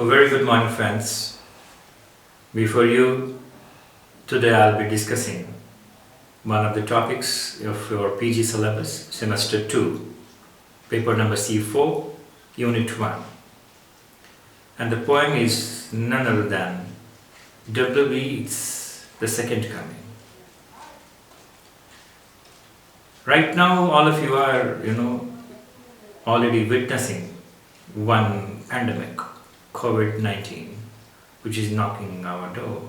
A very good morning, friends. Before you, today I'll be discussing one of the topics of your PG syllabus, semester 2, paper number C4, unit 1. And the poem is none other than Yeats, The Second Coming. Right now, all of you are, already witnessing one pandemic, COVID-19, which is knocking our door.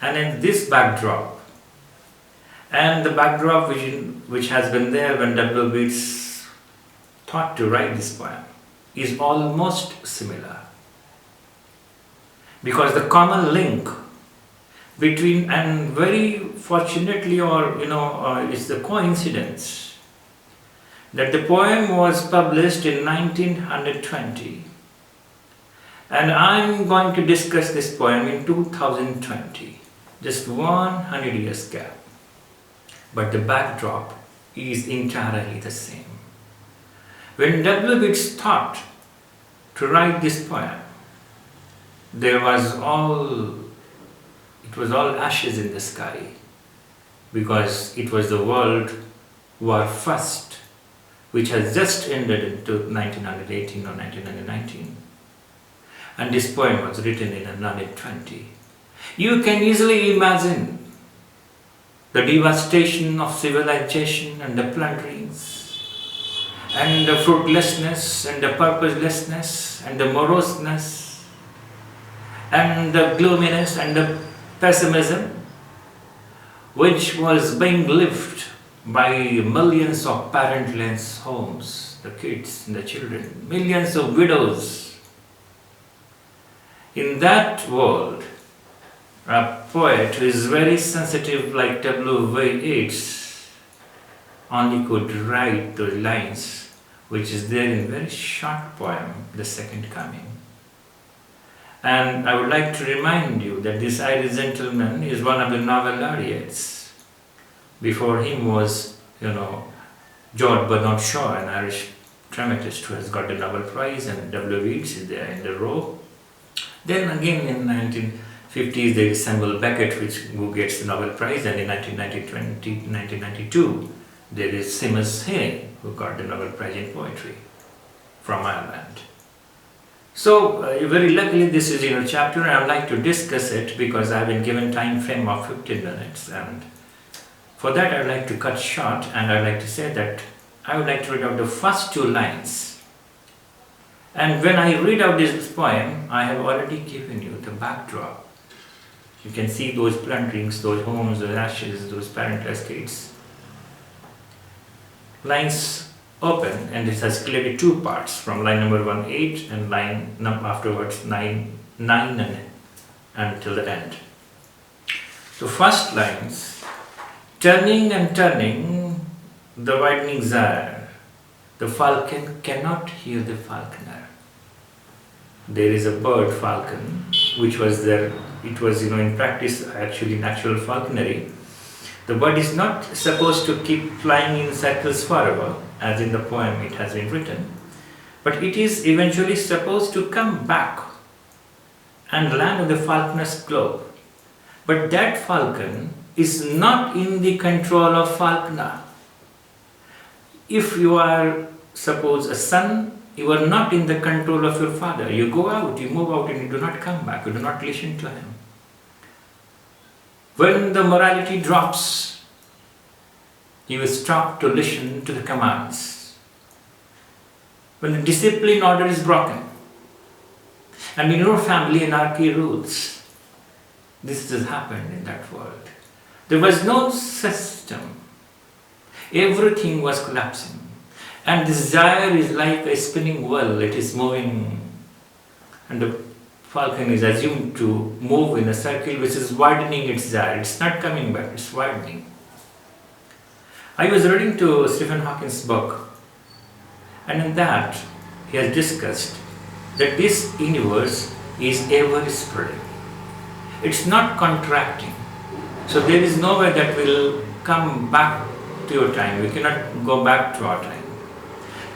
And in this backdrop, and the backdrop which has been there when Yeats thought to write this poem, is almost similar. Because the common link between, and very fortunately it's the coincidence that the poem was published in 1920 and I'm going to discuss this poem in 2020, just 100 years gap. But the backdrop is entirely the same. When Yeats thought to write this poem, it was all ashes in the sky, because it was the World War First, which has just ended in 1918 or 1919. And this poem was written in 1920. You can easily imagine the devastation of civilization and the plunderings, and the fruitlessness and the purposelessness and the moroseness and the gloominess and the pessimism which was being lived by millions of parentless homes, the kids and the children, millions of widows. In that world, a poet who is very sensitive like Yeats only could write those lines which is there in a very short poem, The Second Coming. And I would like to remind you that this Irish gentleman is one of the Nobel laureates. Before him was, George Bernard Shaw, an Irish dramatist who has got the Nobel Prize, and Yeats is there in the row. Then again in 1950s there is Samuel Beckett who gets the Nobel Prize, and in 1992 there is Seamus Heaney who got the Nobel Prize in Poetry from Ireland. So very luckily this is in a chapter, and I would like to discuss it because I have been given time frame of 15 minutes, and for that I would like to cut short, and I would like to say that I would like to read out the first two lines. And when I read out this poem, I have already given you the backdrop. You can see those plunderings, those homes, those ashes, those parentless kids. Lines open, and it has clearly two parts, from line number 1-8 and line afterwards 9 and until the end. So first lines: turning and turning the widening gyre, the falcon cannot hear the falconer. There is a bird, falcon, which was there. It was, in practice, actually natural falconry. The bird is not supposed to keep flying in circles forever, as in the poem it has been written, but it is eventually supposed to come back and land on the falconer's globe. But that falcon is not in the control of falconer. If you are, suppose, a son, you are not in the control of your father. You go out, you move out, and you do not come back. You do not listen to him. When the morality drops, you will stop to listen to the commands. When the discipline order is broken, and in your family anarchy rules, this has happened in that world. There was no system. Everything was collapsing. And this gyre is like a spinning well. It is moving, and the falcon is assumed to move in a circle which is widening its gyre. It's not coming back, it's widening. I was reading to Stephen Hawking's book, and in that he has discussed that this universe is ever spreading. It's not contracting. So there is no way that will come back to your time. We cannot go back to our time.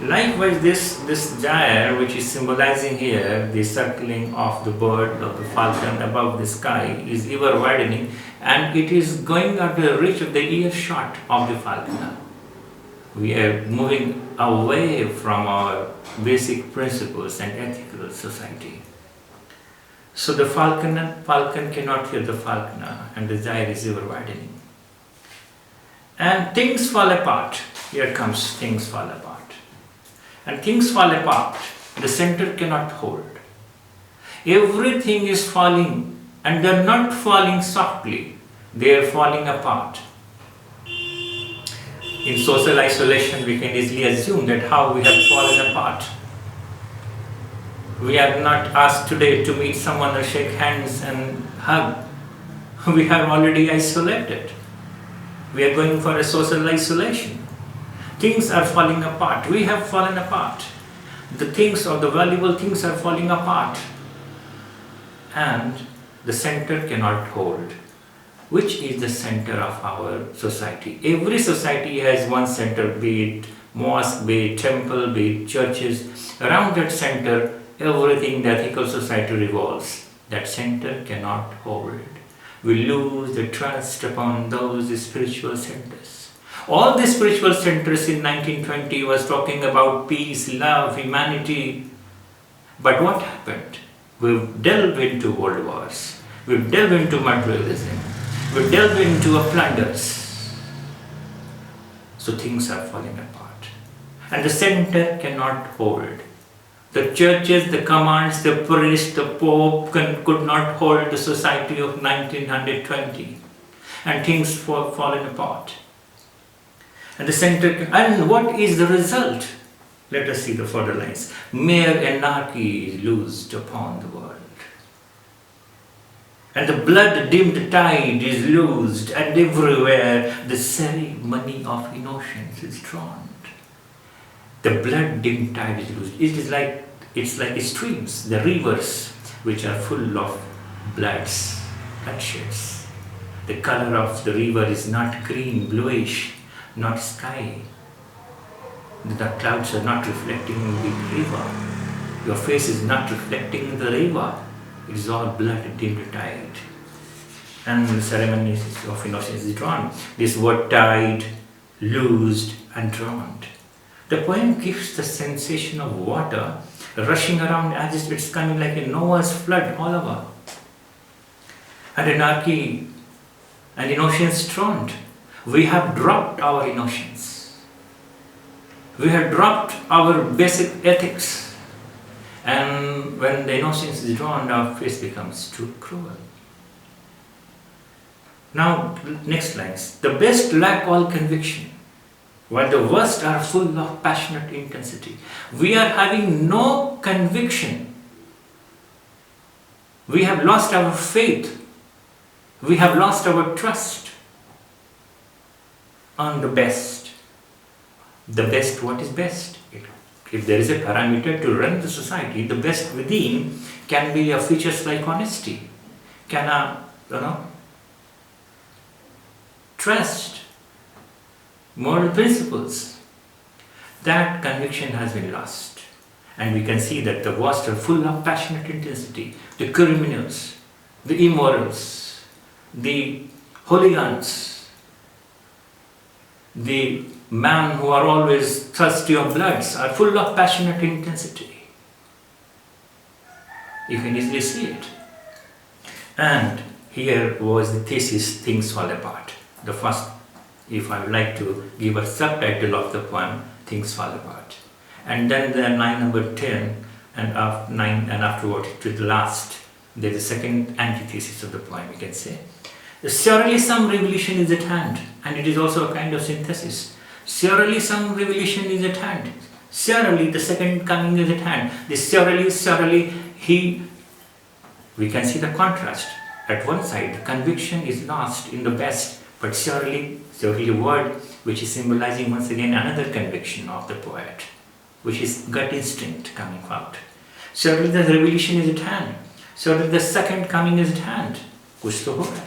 Likewise, this gyre, which is symbolizing here the circling of the bird, of the falcon above the sky, is ever widening, and it is going out the reach of the earshot of the falconer. We are moving away from our basic principles and ethical society. So the falcon cannot hear the falconer, and the gyre is ever widening. And things fall apart. Here comes things fall apart. And things fall apart. The center cannot hold. Everything is falling, and they are not falling softly. They are falling apart. In social isolation, we can easily assume that how we have fallen apart. We are not asked today to meet someone or shake hands and hug. We are already isolated. We are going for a social isolation. Things are falling apart. We have fallen apart. The things or the valuable things are falling apart. And the center cannot hold. Which is the center of our society? Every society has one center, be it mosque, be it temple, be it churches. Around that center, everything the ethical society revolves. That center cannot hold. We lose the trust upon those spiritual centers. All the spiritual centers in 1920 was talking about peace, love, humanity. But what happened? We've delved into world wars. We've delved into materialism. We've delved into plunders. So things are falling apart. And the center cannot hold. The churches, the commands, the priest, the pope could not hold the society of 1920. And things fallen apart. And the center, and what is the result? Let us see the further lines. Mere anarchy is loosed upon the world. And the blood-dimmed tide is loosed, and everywhere the ceremony of innocence is drawn. The blood-dimmed tide is loosed. It's like streams, the rivers, which are full of bloodsheds. The color of the river is not green, bluish, not sky. The clouds are not reflecting in the river. Your face is not reflecting in the river. It is all blood-dimmed tide. And the ceremony of innocence is drawn. This word tide, loosed and drawn. The poem gives the sensation of water rushing around as if it's coming like a Noah's flood all over. And anarchy and innocence drawn. We have dropped our innocence. We have dropped our basic ethics. And when the innocence is drawn, our face becomes too cruel. Now, next lines. The best lack all conviction, while the worst are full of passionate intensity. We are having no conviction. We have lost our faith. We have lost our trust on the best. The best, what is best? If there is a parameter to run the society, the best within can be a features like honesty, trust, moral principles. That conviction has been lost. And we can see that the worst are full of passionate intensity. The criminals, the immorals, the hooligans, the men who are always thirsty of bloods are full of passionate intensity. You can easily see it. And here was the thesis, things fall apart. The first, if I would like to give a subtitle of the poem, things fall apart. And then the line number 10 and afterward to the last, there is a second antithesis of the poem, you can say. Surely some revolution is at hand, and it is also a kind of synthesis. Surely some revelation is at hand. Surely the second coming is at hand. This surely, we can see the contrast. At one side, the conviction is lost in the best, but surely word which is symbolizing once again another conviction of the poet, which is gut instinct coming out. Surely the revelation is at hand. Surely the second coming is at hand. Kuch to hoga,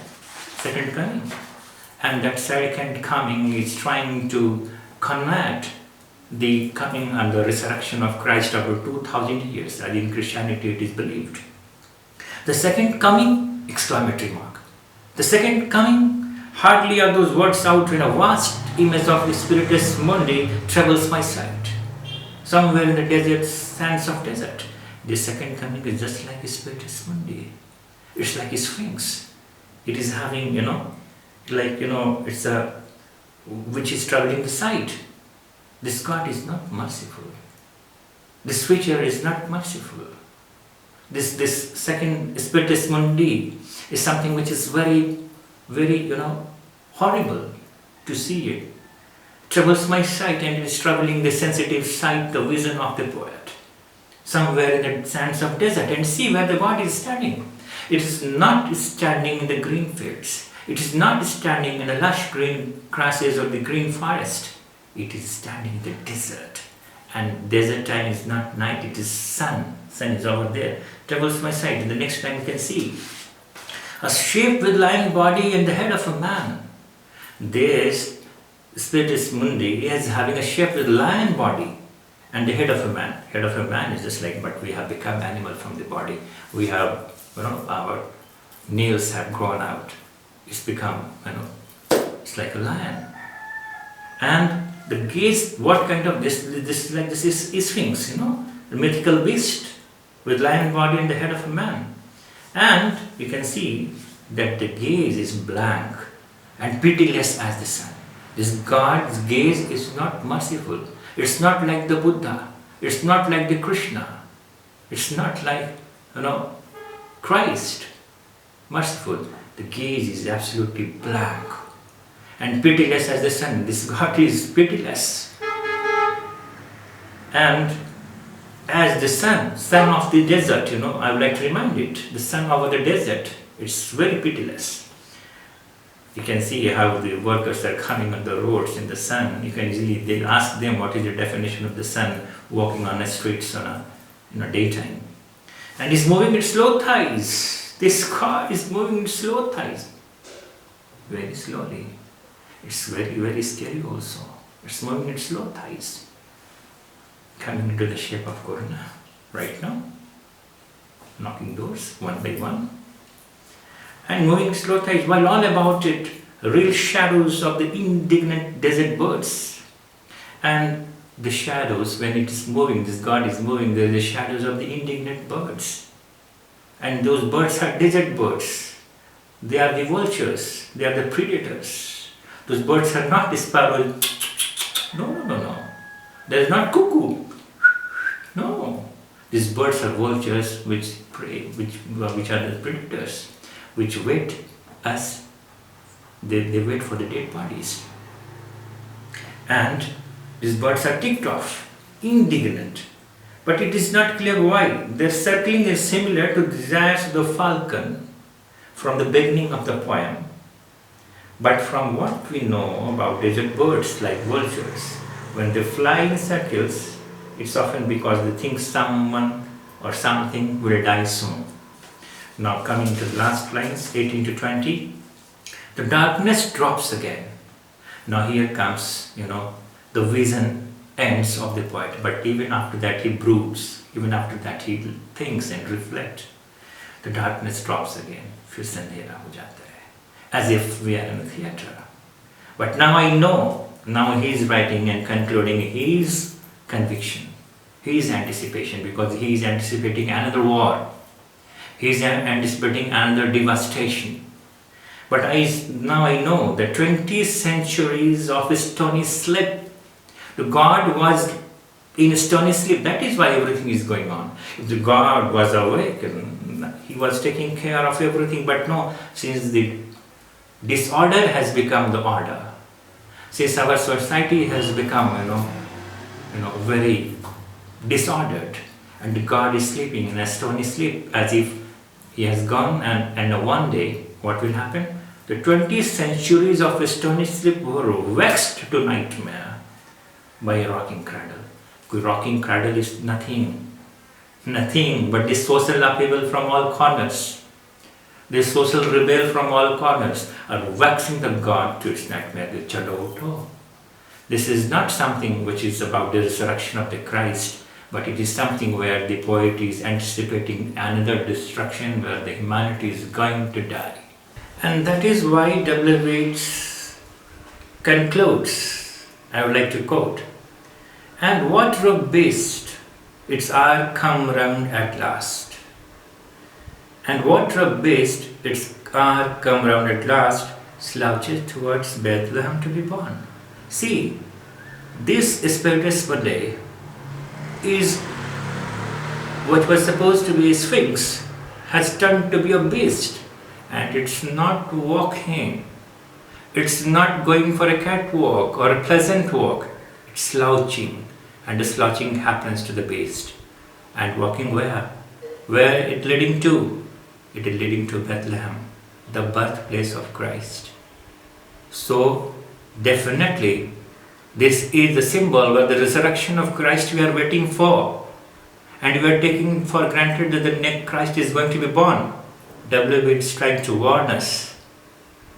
second coming. And that second coming is trying to connect the coming and the resurrection of Christ after 2000 years, as in Christianity it is believed. The second coming, exclamatory mark. The second coming, hardly are those words out when a vast image of the Spiritus Mundi troubles my sight. Somewhere in the desert, sands of desert. The second coming is just like a Spiritus Mundi. It's like a sphinx. It is having, it's a, which is troubling the sight. This God is not merciful. This creature is not merciful. This second Spiritus Mundi is something which is very, very, horrible to see it. Troubles my sight and is troubling the sensitive sight, the vision of the poet. Somewhere in the sands of desert, and see where the God is standing. It is not standing in the green fields. It is not standing in the lush green grasses or the green forest. It is standing in the desert. And desert time is not night, it is sun. Sun is over there. Troubles my sight. And the next time you can see a shape with lion body and the head of a man. This Spiritus Mundi is having a shape with lion body and the head of a man. Head of a man is just like, but we have become animal from the body. We have, our nails have grown out. It's become, it's like a lion. And the gaze, what kind of this is Sphinx, the mythical beast with lion body and the head of a man. And you can see that the gaze is blank and pitiless as the sun. This God's gaze is not merciful. It's not like the Buddha. It's not like the Krishna. It's not like, Christ. Merciful. The gaze is absolutely blank and pitiless as the sun. This God is pitiless. And as the sun of the desert, I would like to remind it, the sun over the desert, it's very pitiless. You can see how the workers are coming on the roads in the sun. You can easily, they ask them what is the definition of the sun walking on the streets on a daytime. And he's moving its slow thighs. This car is moving its slow thighs. Very slowly. It's very, very scary also. It's moving its slow thighs. Coming into the shape of Corona right now. Knocking doors one by one. And moving slow thighs, while all about it, real shadows of the indignant desert birds. And the shadows, when it is moving, this God is moving, there are the shadows of the indignant birds. And those birds are desert birds. They are the vultures, they are the predators. Those birds are not the sparrows. No. There is not cuckoo. No. These birds are vultures which prey, which are the predators, which wait us. They wait for the dead bodies. And these birds are ticked off, indignant. But it is not clear why. Their circling is similar to the desires of the falcon from the beginning of the poem. But from what we know about desert birds like vultures, when they fly in circles, it's often because they think someone or something will die soon. Now coming to the last lines, 18 to 20, the darkness drops again. Now here comes, the vision ends of the poet, but even after that he broods, even after that he thinks and reflects. The darkness drops again, फिर से अंधेरा हो जाता है, as if we are in a theatre. But now I know, now he is writing and concluding his conviction, his anticipation, because he is anticipating another war. He is anticipating another devastation. But now I know that 20 centuries of stony sleep, the God was in stony sleep. That is why everything is going on. If the God was awake, he was taking care of everything. But no, since the disorder has become the order, since our society has become, very disordered, and God is sleeping in a stony sleep, as if he has gone, and one day, what will happen? The 20 centuries of stony sleep were vexed to nightmare by a rocking cradle. The rocking cradle is nothing but this social upheaval from all corners. This social rebel from all corners are vexing the God to its nightmare. Chalo utho, This is not something which is about the resurrection of the Christ, but it is something where the poet is anticipating another destruction where the humanity is going to die. And that is why W. Yeats concludes, I would like to quote, "And what rogue beast, its hour come round at last. And what rogue beast, its hour come round at last, slouches towards Bethlehem to be born." See, this Spiritus Monday is what was supposed to be a sphinx has turned to be a beast, and it's not walking. It's not going for a catwalk or a pleasant walk. It's slouching, and the slouching happens to the beast. And walking where? Where it leading to? It is leading to Bethlehem, the birthplace of Christ. So definitely this is the symbol where the resurrection of Christ we are waiting for, and we are taking for granted that the next Christ is going to be born. W. is trying to warn us.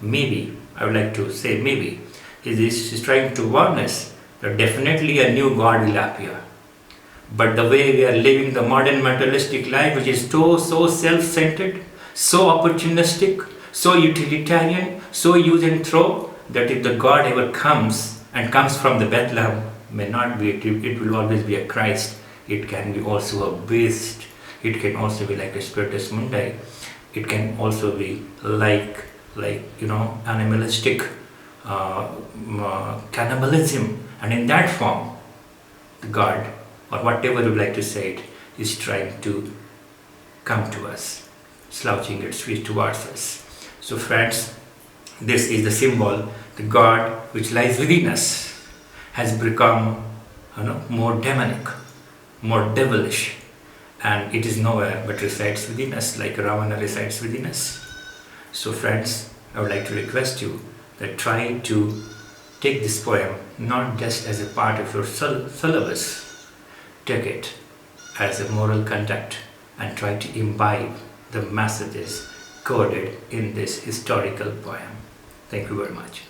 Maybe, I would like to say maybe, is trying to warn us that definitely a new God will appear. But the way we are living the modern materialistic life, which is so self-centered, so opportunistic, so utilitarian, so use and throw, that if the God ever comes and comes from the Bethlehem, may not be, it will always be a Christ. It can be also a beast. It can also be like a Spiritus Mundi. It can also be like animalistic cannibalism. And in that form, the God, or whatever you like to say it, is trying to come to us, slouching its feet towards us. So friends, this is the symbol. The God which lies within us has become more demonic, more devilish, and it is nowhere but resides within us, like Ravana resides within us. So friends, I would like to request you that try to take this poem not just as a part of your syllabus, take it as a moral conduct and try to imbibe the messages coded in this historical poem. Thank you very much.